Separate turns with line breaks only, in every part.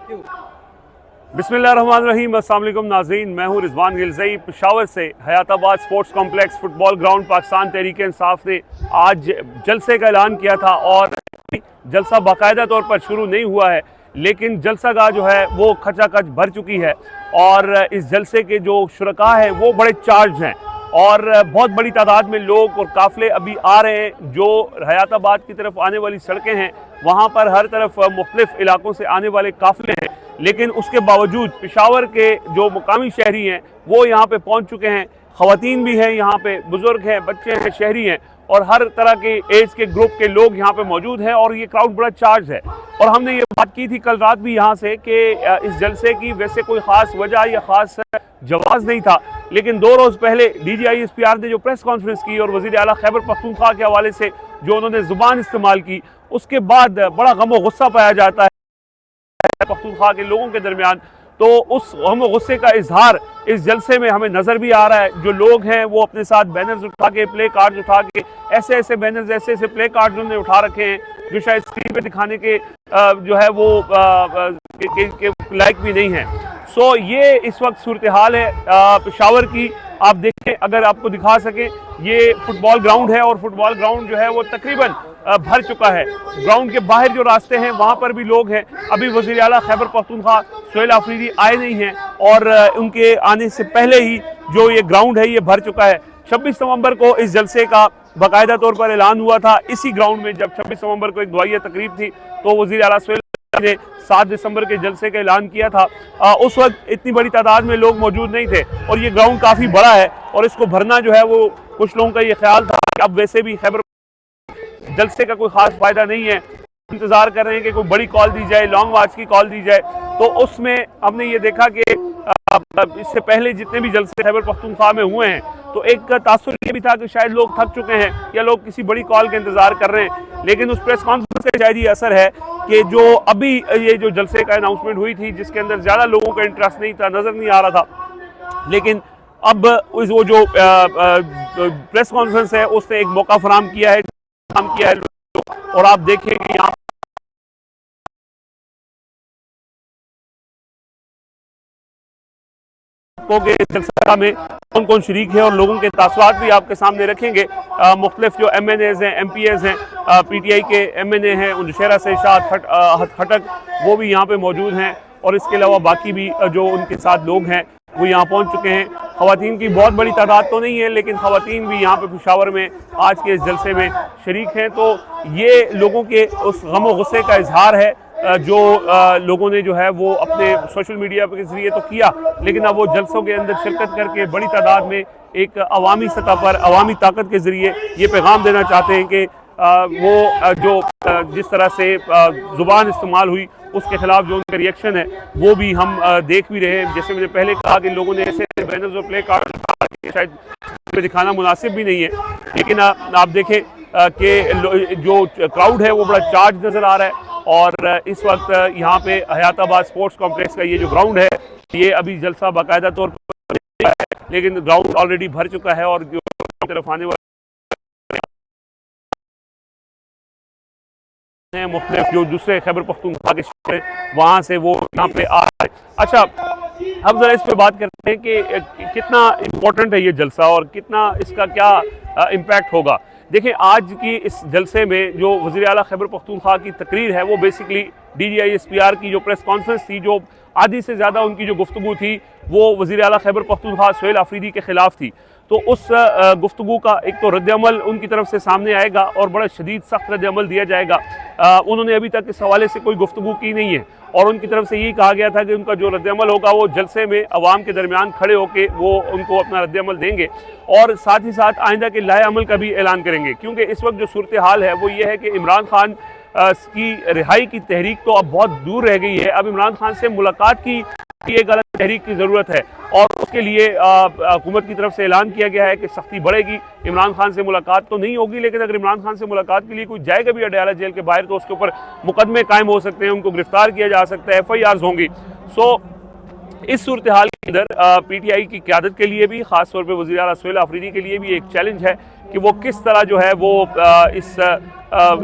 क्यों?
बिस्मिल्लाहिर्रहमानिर्रहीम। अस्सलाम वालेकुम नाज़रीन, मैं हूँ रिजवान गिलज़ई। पेशावर से Hayatabad sports complex football ground Pakistan Tehreek Insaf ने आज जलसे का ऐलान किया था और जलसा बाकायदा तौर पर शुरू नहीं हुआ है, लेकिन जलसागाह जो है वो खचाखच भर चुकी है और इस जलसे के जो शुरका हैं वो बड़े चार्ज हैं और बहुत बड़ी तादाद में लोग और काफ़िले अभी आ रहे हैं। जो हयाताबाद की तरफ आने वाली सड़कें हैं वहाँ पर हर तरफ मुख्तलिफ इलाकों से आने वाले काफ़िले हैं, लेकिन उसके बावजूद पेशावर के जो मुकामी शहरी हैं वो यहाँ पे पहुँच चुके हैं। ख़वातीन भी हैं यहाँ पे, बुज़ुर्ग हैं, बच्चे हैं, शहरी हैं और हर तरह के एज के ग्रुप के लोग यहाँ पे मौजूद हैं और ये क्राउड बड़ा चार्ज है। और हमने ये बात की थी कल रात भी यहाँ से कि इस जलसे की वैसे कोई ख़ास वजह या ख़ास जवाब नहीं था, लेकिन 2 रोज़ पहले DGISPR ने जो प्रेस कॉन्फ्रेंस की और वज़ीर आला खैबर पख्तूनख्वा के हवाले से जो उन्होंने ज़ुबान इस्तेमाल की, उसके बाद बड़ा गम गुस्सा पाया जाता है पख्तूनख्वा के लोगों के दरमियान। तो उस गम गुस्से का इजहार इस जलसे में हमें नज़र भी आ रहा है। जो लोग हैं वो अपने साथ बैनर्स उठा के, प्ले कार्ड उठा के, ऐसे बैनर्स, ऐसे प्ले कार्ड उन्होंने उठा रखे हैं जो शायद स्क्रीन पे दिखाने के जो है वो के लायक भी नहीं है। सो ये इस वक्त सूरत हाल है पेशावर की। आप देखें, अगर आपको दिखा सकें, ये फुटबॉल ग्राउंड है और फुटबॉल ग्राउंड जो है वो तकरीबन भर चुका है। ग्राउंड के बाहर जो रास्ते हैं वहाँ पर भी लोग हैं। अभी वज़ीर आला खैबर पख्तूनख्वा सुहेल आफरीदी आए नहीं हैं और उनके आने से पहले ही जो ये ग्राउंड है ये भर चुका है। 26 नवंबर को इस जलसे का बाकायदा तौर पर ऐलान हुआ था इसी ग्राउंड में। जब 26 नवंबर को एक दुआइया तकरीब थी तो वज़ीर आला सुहेल ने 7 दिसंबर के जलसे का ऐलान किया था। उस वक्त इतनी बड़ी तादाद में लोग मौजूद नहीं थे और ये ग्राउंड काफ़ी बड़ा है और इसको भरना जो है वो कुछ लोगों का ये ख्याल था कि अब वैसे भी खैबर जलसे का कोई ख़ास फ़ायदा नहीं है, इंतज़ार कर रहे हैं कि कोई बड़ी कॉल दी जाए, लॉन्ग मार्च की कॉल दी जाए। तो उसमें हमने ये देखा कि इससे पहले जितने भी जलसे खैबर पख्तूनख्वा में हुए हैं तो एक तासुर ये भी था कि शायद लोग थक चुके हैं या लोग किसी बड़ी कॉल का इंतज़ार कर रहे हैं। लेकिन उस प्रेस कॉन्फ्रेंस का शायद ये असर है कि जो अभी ये जो जलसे का अनाउंसमेंट हुई थी जिसके अंदर ज़्यादा लोगों का इंटरेस्ट नहीं था, नज़र नहीं आ रहा था, लेकिन अब वो जो प्रेस कॉन्फ्रेंस है उसने एक मौका फराहम किया है और आप देखेंगे यहाँ जलसा में कौन कौन शरीक है और लोगों के तासुरात भी आपके सामने रखेंगे। मुख्तलिफ जो MNAs हैं, MPAs हैं, PTI के MNA हैं, नौशहरा से शाद खटक वो भी यहाँ पे मौजूद हैं और इसके अलावा बाकी भी जो उनके साथ लोग हैं वो यहाँ पहुँच चुके हैं। ख़वातीन की बहुत बड़ी तादाद तो नहीं है, लेकिन ख़वातीन भी यहाँ पे पेशावर में आज के इस जलसे में शरीक हैं। तो ये लोगों के उस गम गुस्से का इजहार है जो लोगों ने जो है वो अपने सोशल मीडिया के ज़रिए तो किया, लेकिन अब वो जलसों के अंदर शिरकत करके बड़ी तादाद में एक अवामी सतह पर अवामी ताकत के ज़रिए ये पैगाम देना चाहते हैं कि वो जो जिस तरह से ज़ुबान इस्तेमाल हुई उसके खिलाफ जो उनका रिएक्शन है वो भी हम देख भी रहे हैं। जैसे मैंने पहले कहा कि लोगों ने ऐसे बैनर्स और प्ले कार्ड शायद दिखाना मुनासिब भी नहीं है, लेकिन आप देखें कि जो क्राउड है वो बड़ा चार्ज नज़र आ रहा है और इस वक्त यहाँ पे हयाताबाद स्पोर्ट्स कॉम्प्लेक्स का ये जो ग्राउंड है ये अभी जलसा बाकायदा तौर पर है, लेकिन ग्राउंड ऑलरेडी भर चुका है और जो तरफ आने वाले मुख्तलिफ जो दूसरे खैबर पख्तूनख्वा के शहर वहाँ से वो यहाँ पे आ रहे हैं। अच्छा, अब ज़रा इस पे बात करते हैं कि कितना इम्पोर्टेंट है ये जलसा और कितना इसका क्या इम्पैक्ट होगा। देखें, आज की इस जलसे में जो वज़ीर आला खैबर पख्तूनख्वा की तकरीर है वो बेसिकली DGISPR की जो प्रेस कॉन्फ्रेंस थी, जो आधी से ज़्यादा उनकी जो गुफ्तगू थी वो वज़ीर आला खैबर पख्तूनख्वा सुहेल आफरीदी के ख़िलाफ़ थी। तो उस गुफ्तगू का एक तो रद्द-ए-अमल उनकी तरफ से सामने आएगा और बड़ा शदीद सख्त रद्द-ए-अमल दिया जाएगा। उन्होंने अभी तक इस हवाले से कोई गुफ्तगू की नहीं है और उनकी तरफ से यही कहा गया था कि उनका जो रद्द-ए-अमल होगा वो जलसे में अवाम के दरमियान खड़े होकर वो उनको अपना रद्द-ए-अमल देंगे और साथ ही साथ आइंदा के लाए अमल का भी ऐलान करेंगे। क्योंकि इस वक्त जो सूरत हाल है वो ये है कि इमरान खान की रिहाई की तहरीक तो अब बहुत दूर रह गई है। अब इमरान खान से मुलाकात की एक अलग तहरीक की ज़रूरत है और उसके लिए हुकूमत की तरफ से ऐलान किया गया है कि सख्ती बढ़ेगी। इमरान खान से मुलाकात तो नहीं होगी, लेकिन अगर इमरान खान से मुलाकात के लिए कोई जाएगा भी अडयाला जेल के बाहर तो उसके ऊपर मुकदमे कायम हो सकते हैं, उनको गिरफ्तार किया जा सकता है, FIRs होंगी। सो इस सूरत हाल अंदर पीटीआई की क़यादत के लिए भी, ख़ास तौर पे वज़ीर आला सुहेल आफरीदी के लिए भी एक चैलेंज है कि वो किस तरह जो है वो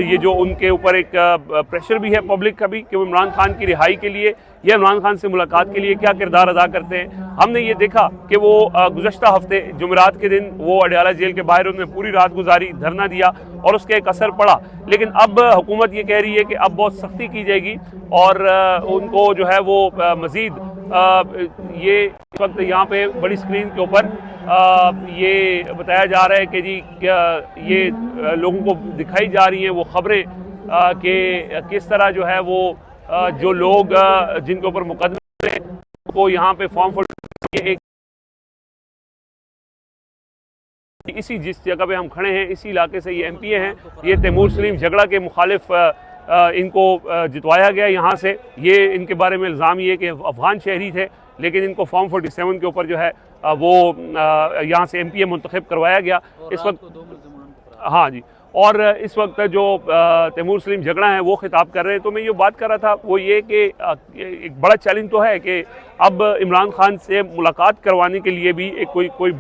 ये जो उनके ऊपर एक प्रेशर भी है पब्लिक का भी कि वो इमरान खान की रिहाई के लिए या इमरान खान से मुलाकात के लिए क्या किरदार अदा करते हैं। हमने ये देखा कि वो गुज़श्ता हफ्ते जुमेरात के दिन वो अडयाला जेल के बाहर उन्होंने पूरी रात गुजारी, धरना दिया और उसका एक असर पड़ा। लेकिन अब हुकूमत ये कह रही है कि अब बहुत सख्ती की जाएगी और उनको जो है वो मज़ीद ये इस वक्त यहाँ पे बड़ी स्क्रीन के ऊपर ये बताया जा रहा है कि जी क्या ये लोगों को दिखाई जा रही हैं वो खबरें कि किस तरह जो है वो जो लोग जिनके ऊपर मुकदमे को यहाँ पे फॉर्म फॉर एक इसी जिस जगह पे हम खड़े हैं इसी इलाके से ये एमपीए हैं, ये तैमूर सलीम झगड़ा के मुखालिफ इनको जितवाया गया यहाँ से। ये इनके बारे में इल्ज़ाम ये कि अफगान शहरी थे, लेकिन इनको फॉर्म 47 के ऊपर जो है वो यहाँ से एमपीए मुंतखब करवाया गया इस वक्त। हाँ जी, और इस वक्त जो तैमूर सलीम झगड़ा है वो खिताब कर रहे हैं। तो मैं ये बात कर रहा था वो ये कि एक बड़ा चैलेंज तो है कि अब इमरान खान से मुलाकात करवाने के लिए भी एक कोई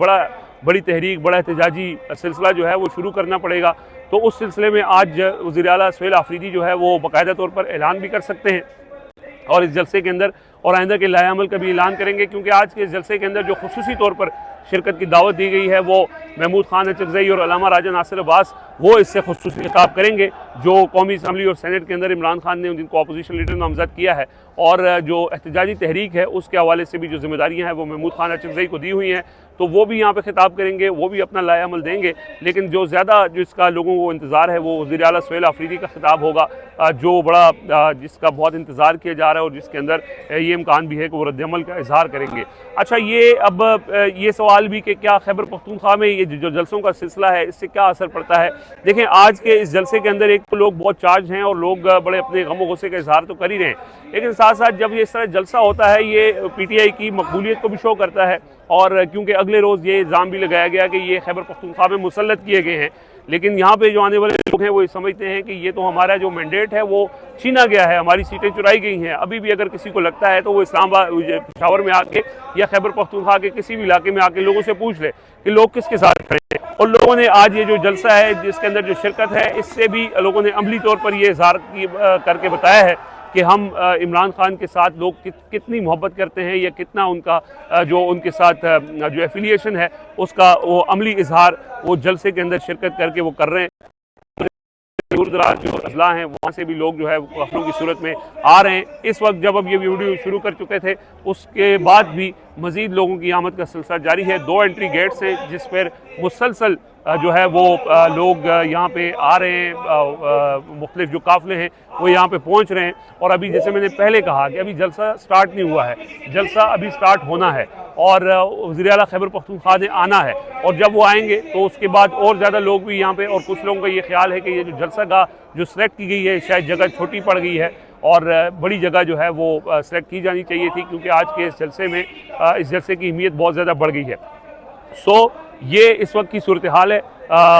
बड़ी तहरीक, बड़ा एहतजाजी सिलसिला जो है वो शुरू करना पड़ेगा। तो उस सिलसिले में आज वज़ीर आला सुहेल आफरीदी जो है वो बाकायदा तौर पर ऐलान भी कर सकते हैं और इस जलसे के अंदर और आइंदा के लाएअमल का भी ऐलान करेंगे, क्योंकि आज के इस जलसे के अंदर जो खुसूसी तौर पर शिरकत की दावत दी गई है वो महमूद खान अचकज़ई और अल्लामा राजा नासिर अब्बास वो इससे खुसूसी खिताब करेंगे, जो कौमी असम्बली और सेनेट के अंदर इमरान खान ने जिनको अपोजिशन लीडर नामजद किया है और जो एहतजाजी तहरीक है उसके हवाले से भी जो जिम्मेदारियाँ हैं वो महमूद खान अचकज़ई को दी हुई हैं, तो वो भी यहाँ पे खिताब करेंगे, वो भी अपना लाएअमल देंगे। लेकिन जो ज़्यादा जिसका लोगों को इंतज़ार है वो वज़ीर आला सुहेल आफरीदी का खिताब होगा, जो बड़ा जिसका बहुत इंतज़ार किया जा रहा है और जिसके अंदर ये इम्कान भी है कि वो रद्दअमल का इजहार करेंगे। अच्छा, ये अब ये सवाल भी कि क्या खैबर पख्तूनख्वा में ये जो जलसों का सिलसिला है इससे क्या असर पड़ता है। देखें, आज के इस जलसे के अंदर एक तो लोग बहुत चार्ज हैं और लोग बड़े अपने गम और गुस्से का इजहार तो कर ही रहे हैं, लेकिन साथ साथ जब ये इस तरह जलसा होता है ये पीटीआई की मकबूलियत को भी शो करता है। और क्योंकि अगले रोज़ ये इल्ज़ाम भी लगाया गया कि ये खैबर पख्तूनख्वा में मुसल्लत किए गए हैं, लेकिन यहाँ पे जो आने वाले लोग हैं वो ये समझते हैं कि ये तो हमारा जो मैंडेट है वो छीना गया है, हमारी सीटें चुराई गई हैं। अभी भी अगर किसी को लगता है तो वो इस्लामाबाद पेशावर में आके या खैबर पख्तूनख्वा के किसी भी इलाके में आके लोगों से पूछ ले कि लोग किसके साथ खड़े हैं। और लोगों ने आज ये जो जलसा है जिसके अंदर जो शिरकत है इससे भी लोगों ने अमली तौर पर ये इजहार करके बताया है कि हम इमरान खान के साथ लोग कितनी मोहब्बत करते हैं या कितना उनका जो उनके साथ जो एफिलिएशन है उसका वो अमली इजहार वो जलसे के अंदर शिरकत करके वो कर रहे हैं। दूर दराज जो अजला हैं वहाँ से भी लोग जो है गफलों की सूरत में आ रहे हैं। इस वक्त जब अब ये वीडियो शुरू कर चुके थे उसके बाद भी मज़ीद लोगों की आमद का सिलसिला जारी है। 2 एंट्री गेट्स हैं जिस पर मुसलसल जो है वो लोग यहाँ पे आ रहे हैं, मुख्तलिफ जो काफ़िले हैं वो यहाँ पे पहुँच रहे हैं। और अभी जैसे मैंने पहले कहा कि अभी जलसा स्टार्ट नहीं हुआ है, जलसा अभी स्टार्ट होना है और वज़ीर आला खैबर पख्तूनख्वा ने आना है और जब वो आएंगे तो उसके बाद और ज़्यादा लोग भी यहाँ पे। और कुछ लोगों का ये ख्याल है कि ये जो जलसा गाह जो सेलेक्ट की गई है शायद जगह छोटी पड़ गई है और बड़ी जगह जो है वो सेलेक्ट की जानी चाहिए थी, क्योंकि आज के इस जलसे में इस जलसे की अहमियत बहुत ज़्यादा बढ़ गई है। सो ये इस वक्त की सूरत हाल है।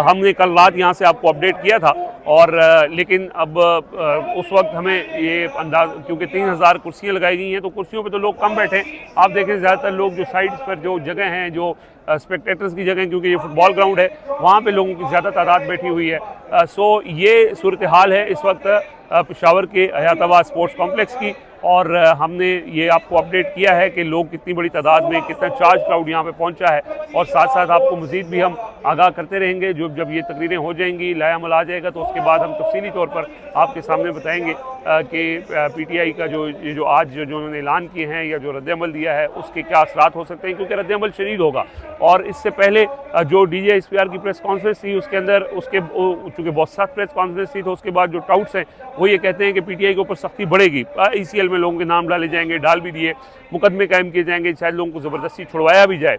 हमने कल रात यहाँ से आपको अपडेट किया था और लेकिन अब उस वक्त हमें ये अंदाज, क्योंकि 3000 कुर्सियाँ लगाई गई हैं तो कुर्सियों पे तो लोग कम बैठे हैं। आप देखें ज़्यादातर लोग जो साइड्स पर जो जगह हैं, जो स्पेक्टेटर्स की जगह, क्योंकि ये फुटबॉल ग्राउंड है, वहाँ पे लोगों की ज़्यादा तादाद बैठी हुई है। सो ये सूरत हाल है इस वक्त पेशावर के हयाताबाद स्पोर्ट्स कॉम्प्लेक्स की। और हमने ये आपको अपडेट किया है कि लोग कितनी बड़ी तादाद में, कितना चार्ज क्राउड यहाँ पे पहुँचा है। और साथ साथ आपको मज़ीद भी हम आगाह करते रहेंगे। जब ये तकरीरें हो जाएंगी, लाएअमल आ जाएगा, तो उसके बाद हम तफसीली तौर पर आपके सामने बताएंगे कि पीटीआई का जो आज जो उन्होंने ऐलान किए हैं या जो रद्दअमल दिया है उसके क्या असरात हो सकते हैं, क्योंकि रद्दअमल शदीद होगा। और इससे पहले जो DGISPR की प्रेस कॉन्फ्रेंस थी उसके अंदर चूँकि बहुत सख्त प्रेस कॉन्फ्रेंस थी, तो उसके बाद जो टाउट्स हैं वो ये कहते हैं कि पीटीआई के ऊपर सख्ती बढ़ेगी, ECL में लोगों के नाम डाले जाएंगे, डाल भी दिए, मुकदमे कायम किए जाएंगे, शायद लोगों को ज़बरदस्ती छुड़वाया भी जाए।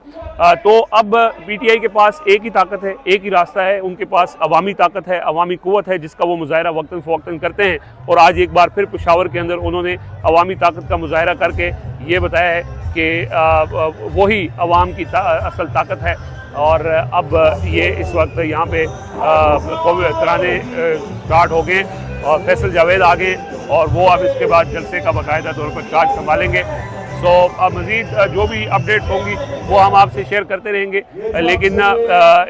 तो अब पीटीआई के पास एक ही ताकत है, एक ही रास्ता है, उनके पास अवामी ताकत है, अवामी कुव्वत है, जिसका वो मुजाहरा वक्तन फ़वक्तन करते हैं। और आज एक बार फिर पेशावर के अंदर उन्होंने अवामी ताकत का मुजाहरा करके ये बताया है कि वही अवाम की असल ताकत है। और अब ये इस वक्त यहाँ पे तराने स्टार्ट हो गए और फैसल जावेद आ गए और वो अब इसके बाद जलसे का बाकायदा तौर पर चार्ज संभालेंगे। सो मज़ीद जो भी अपडेट्स होंगी वो हम आपसे शेयर करते रहेंगे, लेकिन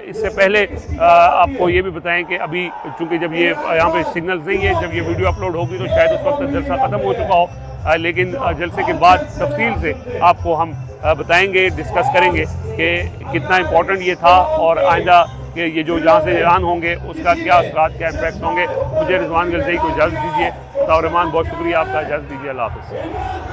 इससे पहले आपको ये भी बताएं कि अभी चूँकि जब ये यहाँ पे सिग्नल्स नहीं है, जब ये वीडियो अपलोड होगी तो शायद उस वक्त जलसा ख़त्म हो चुका हो, लेकिन जलसे के बाद तफसील से आपको हम बताएंगे, डिस्कस करेंगे कि कितना इम्पोर्टेंट ये था और आइंदा कि ये जो जहाँ से ऐलान होंगे उसका क्या असरात, क्या इम्पैक्ट होंगे। मुझे रिजवान गिलज़ई को इजाज़त दीजिए। ताउर रहमान बहुत शुक्रिया आपका, इजाज़त दीजिए। अल्लाह हाफ़िज़।